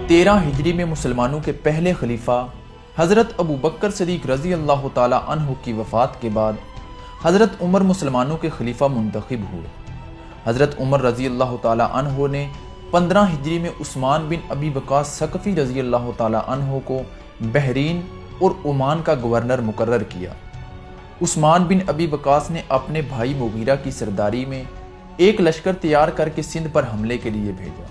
13 ہجری میں مسلمانوں کے پہلے خلیفہ حضرت ابو بکر صدیق رضی اللہ تعالیٰ عنہ کی وفات کے بعد حضرت عمر مسلمانوں کے خلیفہ منتخب ہوئے۔ حضرت عمر رضی اللہ تعالیٰ عنہ نے 15 ہجری میں عثمان بن ابی وقاص ثقفی رضی اللہ تعالیٰ عنہ کو بحرین اور عمان کا گورنر مقرر کیا۔ عثمان بن ابی وقاص نے اپنے بھائی مغیرہ کی سرداری میں ایک لشکر تیار کر کے سندھ پر حملے کے لیے بھیجا۔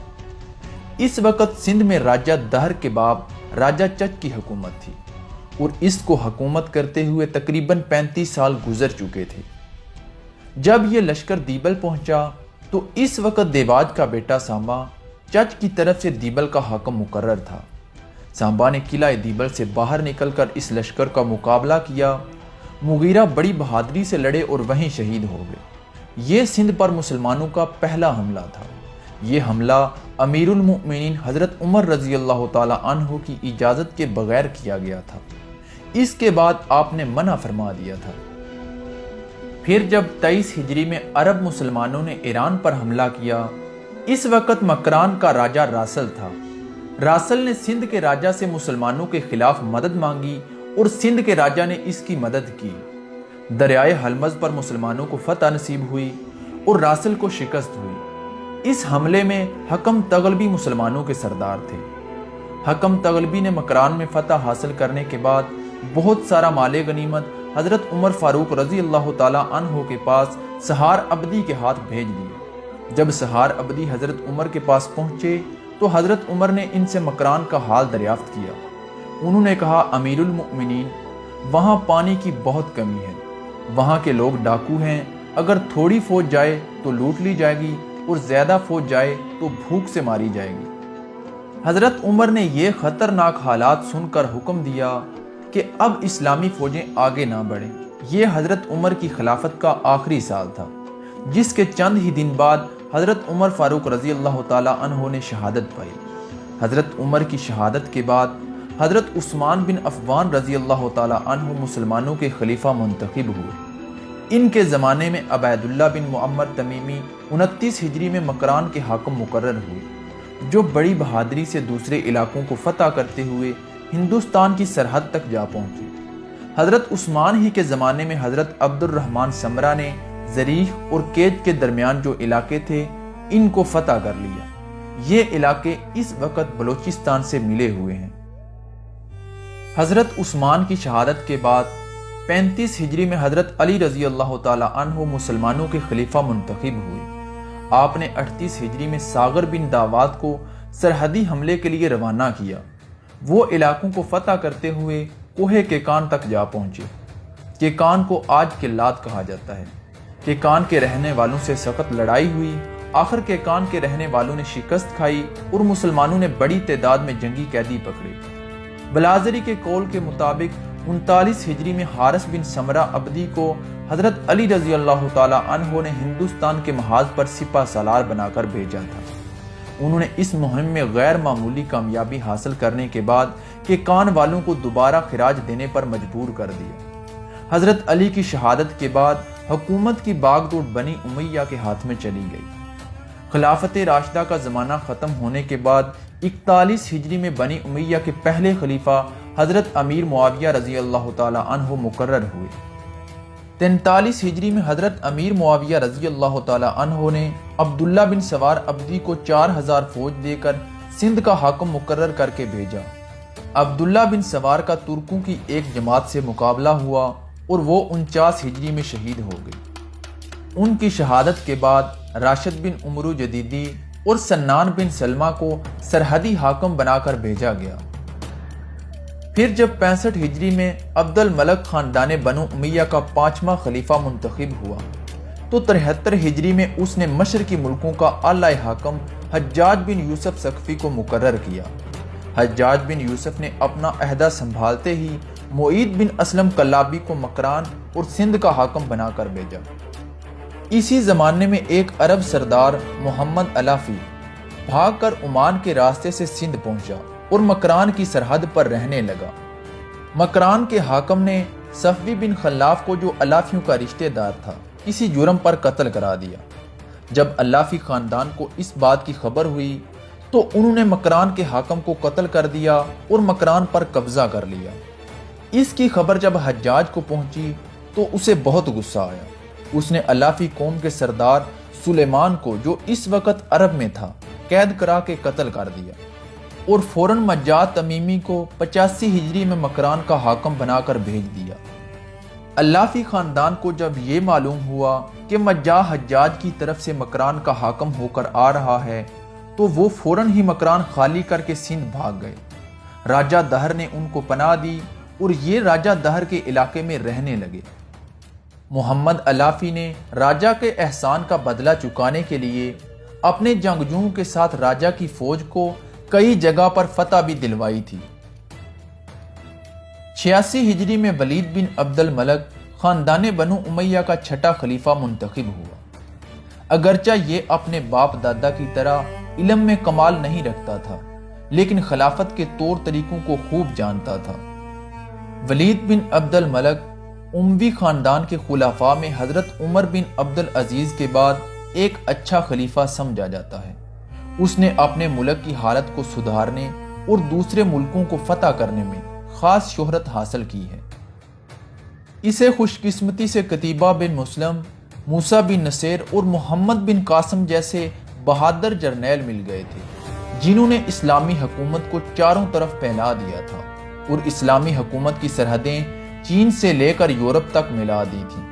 اس وقت سندھ میں راجہ دہر کے باب راجہ چچ کی حکومت تھی اور اس کو حکومت کرتے ہوئے تقریباً 35 سال گزر چکے تھے۔ جب یہ لشکر دیبل پہنچا تو اس وقت دیواج کا بیٹا سانبا چچ کی طرف سے دیبل کا حاکم مقرر تھا۔ سانبا نے قلعہ دیبل سے باہر نکل کر اس لشکر کا مقابلہ کیا۔ مغیرہ بڑی بہادری سے لڑے اور وہیں شہید ہو گئے۔ یہ سندھ پر مسلمانوں کا پہلا حملہ تھا۔ یہ حملہ امیر المؤمنین حضرت عمر رضی اللہ تعالیٰ عنہ کی اجازت کے بغیر کیا گیا تھا۔ اس کے بعد آپ نے منع فرما دیا تھا۔ پھر جب 23 ہجری میں عرب مسلمانوں نے ایران پر حملہ کیا، اس وقت مکران کا راجہ راسل تھا۔ راسل نے سندھ کے راجہ سے مسلمانوں کے خلاف مدد مانگی اور سندھ کے راجہ نے اس کی مدد کی۔ دریائے ہلمز پر مسلمانوں کو فتح نصیب ہوئی اور راسل کو شکست ہوئی۔ اس حملے میں حکم تغلبی مسلمانوں کے سردار تھے۔ حکم تغلبی نے مکران میں فتح حاصل کرنے کے بعد بہت سارا مال غنیمت حضرت عمر فاروق رضی اللہ تعالیٰ عنہ کے پاس سہار ابدی کے ہاتھ بھیج دیے۔ جب سہار ابدی حضرت عمر کے پاس پہنچے تو حضرت عمر نے ان سے مکران کا حال دریافت کیا۔ انہوں نے کہا، امیر المؤمنین، وہاں پانی کی بہت کمی ہے، وہاں کے لوگ ڈاکو ہیں، اگر تھوڑی فوج جائے تو لوٹ لی جائے گی اور زیادہ فوج جائے تو بھوک سے ماری جائے گی۔ حضرت عمر نے یہ خطرناک حالات سن کر حکم دیا کہ اب اسلامی فوجیں آگے نہ بڑھیں۔ یہ حضرت عمر کی خلافت کا آخری سال تھا، جس کے چند ہی دن بعد حضرت عمر فاروق رضی اللہ تعالیٰ عنہ نے شہادت پائی۔ حضرت عمر کی شہادت کے بعد حضرت عثمان بن عفان رضی اللہ تعالیٰ عنہ مسلمانوں کے خلیفہ منتخب ہوئے۔ ان کے زمانے میں عبید اللہ بن معمر تمیمی 29 ہجری میں مکران کے حاکم مقرر ہوئے، جو بڑی بہادری سے دوسرے علاقوں کو فتح کرتے ہوئے ہندوستان کی سرحد تک جا پہنچے۔ حضرت عثمان ہی کے زمانے میں حضرت عبد الرحمن سمرہ نے زریح اور کیج کے درمیان جو علاقے تھے ان کو فتح کر لیا۔ یہ علاقے اس وقت بلوچستان سے ملے ہوئے ہیں۔ حضرت عثمان کی شہادت کے بعد 35 ہجری میں حضرت علی رضی اللہ تعالیٰ عنہ مسلمانوں کے خلیفہ منتخب ہوئے۔ آپ نے 38 ہجری میں ساغر بن داواد کو سرحدی حملے کے لیے روانہ کیا۔ وہ علاقوں کو فتح کرتے ہوئے کوہ کیکان تک جا پہنچے۔ کیکان کو آج کلات کہا جاتا ہے۔ کیکان کے رہنے والوں سے سخت لڑائی ہوئی۔ آخر کیکان کے رہنے والوں نے شکست کھائی اور مسلمانوں نے بڑی تعداد میں جنگی قیدی پکڑے۔ بلازری کے قول کے مطابق 39 ہجری میں حارث بن سمرہ ابدی کو حضرت علی رضی اللہ تعالیٰ عنہ نے ہندوستان کے محاذ پر سپہ سالار بنا کر بھیجا تھا۔ انہوں نے اس مہم میں غیر معمولی کامیابی حاصل کرنے کے بعد کیکان والوں کو دوبارہ خراج دینے پر مجبور کر دیا۔ حضرت علی کی شہادت کے بعد حکومت کی باغ دوڑ بنی امیہ کے ہاتھ میں چلی گئی۔ خلافت راشدہ کا زمانہ ختم ہونے کے بعد 41 ہجری میں بنی امیہ کے پہلے خلیفہ حضرت امیر معاویہ رضی اللہ تعالیٰ عنہ مقرر ہوئے۔ 43 ہجری میں حضرت امیر معاویہ رضی اللہ تعالیٰ عنہ نے عبداللہ بن سوار ابدی کو 4000 فوج دے کر سندھ کا حاکم مقرر کر کے بھیجا۔ عبداللہ بن سوار کا ترکوں کی ایک جماعت سے مقابلہ ہوا اور وہ 49 ہجری میں شہید ہو گئی۔ ان کی شہادت کے بعد راشد بن عمرو جدیدی اور سنان بن سلمہ کو سرحدی حاکم بنا کر بھیجا گیا۔ پھر جب 65 ہجری میں عبد الملک خاندان بنو امیہ کا 5واں خلیفہ منتخب ہوا تو 73 ہجری میں اس نے مشرقی ملکوں کا اعلی حاکم حجاج بن یوسف ثقفی کو مقرر کیا۔ حجاج بن یوسف نے اپنا عہدہ سنبھالتے ہی معید بن اسلم کلابی کو مکران اور سندھ کا حاکم بنا کر بھیجا۔ اسی زمانے میں ایک عرب سردار محمد علافی بھاگ کر عمان کے راستے سے سندھ پہنچا اور مکران کی سرحد پر رہنے لگا۔ مکران کے حاکم نے صفوی بن خلاف کو، جو علافیوں کا رشتہ دار تھا، کسی جرم پر قتل کرا دیا۔ جب علافی خاندان کو اس بات کی خبر ہوئی تو انہوں نے مکران کے حاکم کو قتل کر دیا اور مکران پر قبضہ کر لیا۔ اس کی خبر جب حجاج کو پہنچی تو اسے بہت غصہ آیا۔ اس نے الافی قوم کے سردار سلیمان کو، جو اس وقت عرب میں تھا، قید کرا کے قتل کر دیا اور فوراً مجاہ تمیمی کو 85 ہجری میں مکران کا حاکم بنا کر بھیج دیا۔ الافی خاندان کو جب یہ معلوم ہوا کہ مجاہ حجاج کی طرف سے مکران کا حاکم ہو کر آ رہا ہے تو وہ فوراً ہی مکران خالی کر کے سندھ بھاگ گئے۔ راجہ دہر نے ان کو پناہ دی اور یہ راجہ دہر کے علاقے میں رہنے لگے۔ محمد الافی نے راجہ کے احسان کا بدلہ چکانے کے لیے اپنے جنگجوؤں کے ساتھ راجہ کی فوج کو کئی جگہ پر فتح بھی دلوائی تھی۔ 86 ہجری میں ولید بن عبد الملک خاندان بنو امیہ کا چھٹا خلیفہ منتخب ہوا۔ اگرچہ یہ اپنے باپ دادا کی طرح علم میں کمال نہیں رکھتا تھا، لیکن خلافت کے طور طریقوں کو خوب جانتا تھا۔ ولید بن عبد الملک اموی خاندان کے خلفاء میں حضرت عمر بن عبد العزیز کے بعد ایک اچھا خلیفہ سمجھا جاتا ہے۔ اس نے اپنے ملک کی حالت کو سدھارنے اور دوسرے ملکوں کو فتح کرنے میں خاص شہرت حاصل کی ہے۔ اسے خوش قسمتی سے قتیبہ بن مسلم، موسیٰ بن نصیر اور محمد بن قاسم جیسے بہادر جرنیل مل گئے تھے، جنہوں نے اسلامی حکومت کو چاروں طرف پھیلا دیا تھا اور اسلامی حکومت کی سرحدیں چین سے لے کر یورپ تک ملا دی تھیں۔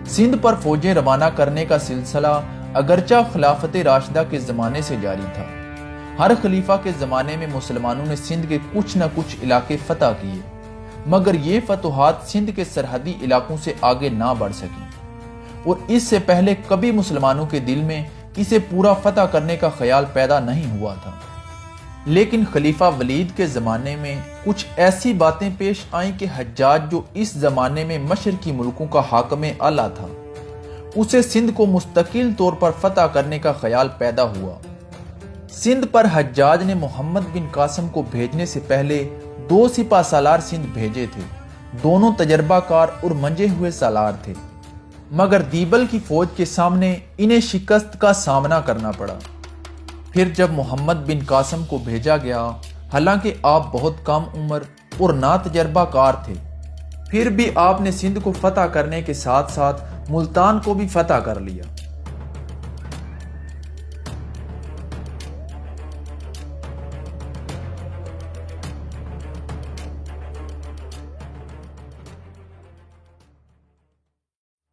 سندھ پر فوجیں روانہ کرنے کا سلسلہ اگرچہ خلافت راشدہ کے زمانے سے جاری تھا۔ ہر خلیفہ کے زمانے میں مسلمانوں نے سندھ کے کچھ نہ کچھ علاقے فتح کیے، مگر یہ فتوحات سندھ کے سرحدی علاقوں سے آگے نہ بڑھ سکیں اور اس سے پہلے کبھی مسلمانوں کے دل میں اسے پورا فتح کرنے کا خیال پیدا نہیں ہوا تھا۔ لیکن خلیفہ ولید کے زمانے میں کچھ ایسی باتیں پیش آئیں کہ حجاج، جو اس زمانے میں مشرقی ملکوں کا حاکم اعلیٰ تھا، اسے سندھ کو مستقل طور پر فتح کرنے کا خیال پیدا ہوا۔ سندھ پر حجاج نے محمد بن قاسم کو بھیجنے سے پہلے 2 سپہ سالار سندھ بھیجے تھے۔ دونوں تجربہ کار اور منجے ہوئے سالار تھے، مگر دیبل کی فوج کے سامنے انہیں شکست کا سامنا کرنا پڑا۔ پھر جب محمد بن قاسم کو بھیجا گیا، حالانکہ آپ بہت کم عمر اور نا تجربہ کار تھے، پھر بھی آپ نے سندھ کو فتح کرنے کے ساتھ ساتھ ملتان کو بھی فتح کر لیا۔